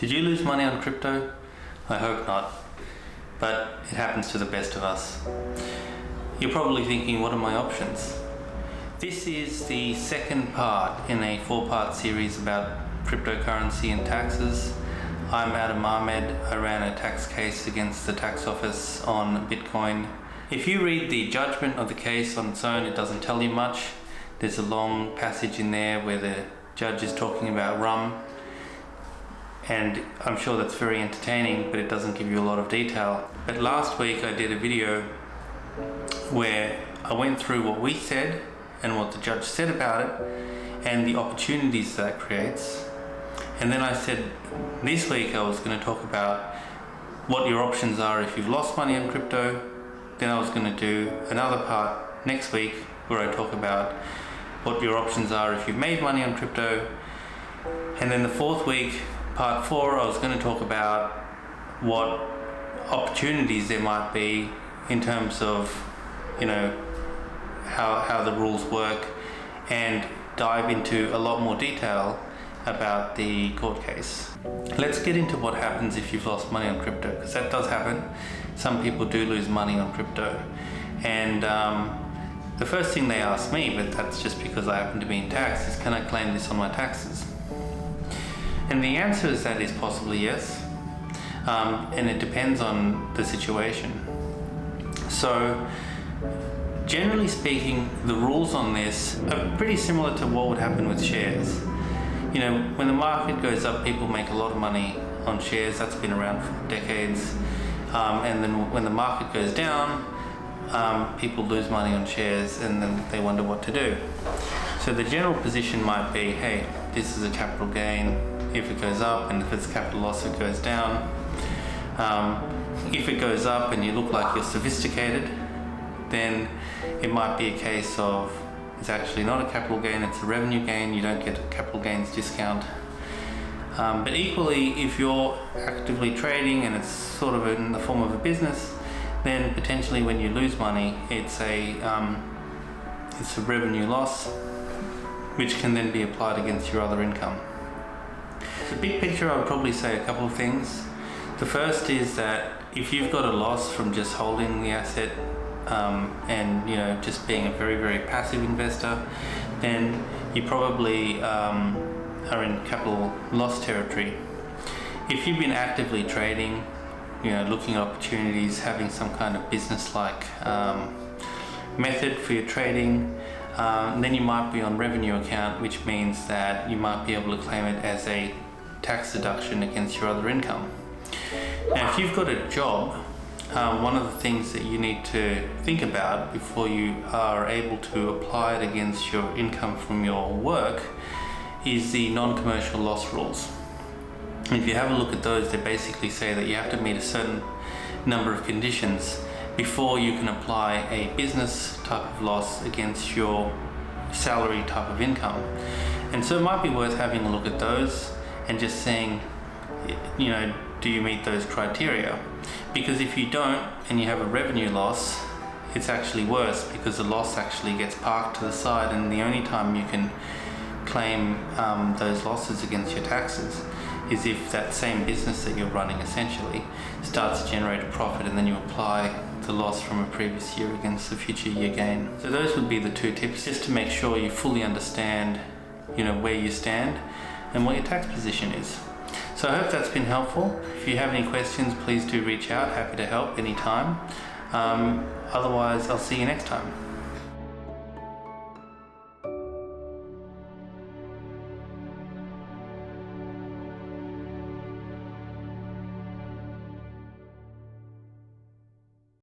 Did you lose money on crypto? I hope not, but it happens to the best of us. You're probably thinking, what are my options? This is the second part in a 4-part series about cryptocurrency and taxes. I'm Ahmed. I ran a tax case against the tax office on Bitcoin. If you read the judgment of the case on its own, it doesn't tell you much. There's a long passage in there where the judge is talking about rum, and I'm sure that's very entertaining, but it doesn't give you a lot of detail. But last week I did a video where I went through what we said and what the judge said about it and the opportunities that creates. And then I said this week I was going to talk about what your options are if you've lost money on crypto. Then I was going to do another part next week where I talk about what your options are if you've made money on crypto. And then the fourth week, part 4, I was going to talk about what opportunities there might be in terms of, how the rules work, and dive into a lot more detail about the court case. Let's get into what happens if you've lost money on crypto, because that does happen. Some people do lose money on crypto, and the first thing they ask me, but that's just because I happen to be in tax, is can I claim this on my taxes? And the answer is that is possibly yes, and it depends on the situation. So generally speaking, the rules on this are pretty similar to what would happen with shares. When the market goes up, people make a lot of money on shares. That's been around for decades. And then when the market goes down, people lose money on shares, and then they wonder what to do. So the general position might be, hey, this is a capital gain if it goes up, and if it's capital loss, it goes down. If it goes up and you look like you're sophisticated, then it might be a case of it's actually not a capital gain, it's a revenue gain. You don't get a capital gains discount. But equally, if you're actively trading and it's sort of in the form of a business, then potentially when you lose money, it's a revenue loss, which can then be applied against your other income. The big picture, I would probably say a couple of things. The first is that if you've got a loss from just holding the asset and just being a very, very passive investor, then you probably are in capital loss territory. If you've been actively trading, looking at opportunities, having some kind of business-like method for your trading, then you might be on revenue account, which means that you might be able to claim it as a tax deduction against your other income. Now, if you've got a job, one of the things that you need to think about before you are able to apply it against your income from your work is the non-commercial loss rules. And if you have a look at those, they basically say that you have to meet a certain number of conditions before you can apply a business type of loss against your salary type of income. And so it might be worth having a look at those and just saying, do you meet those criteria? Because if you don't and you have a revenue loss, it's actually worse, because the loss actually gets parked to the side, and the only time you can claim those losses against your taxes is if that same business that you're running essentially starts to generate a profit, and then you apply the loss from a previous year against the future year gain. So those would be the 2 tips, just to make sure you fully understand where you stand and what your tax position is. So I hope that's been helpful. If you have any questions, please do reach out. Happy to help anytime. Otherwise, I'll see you next time.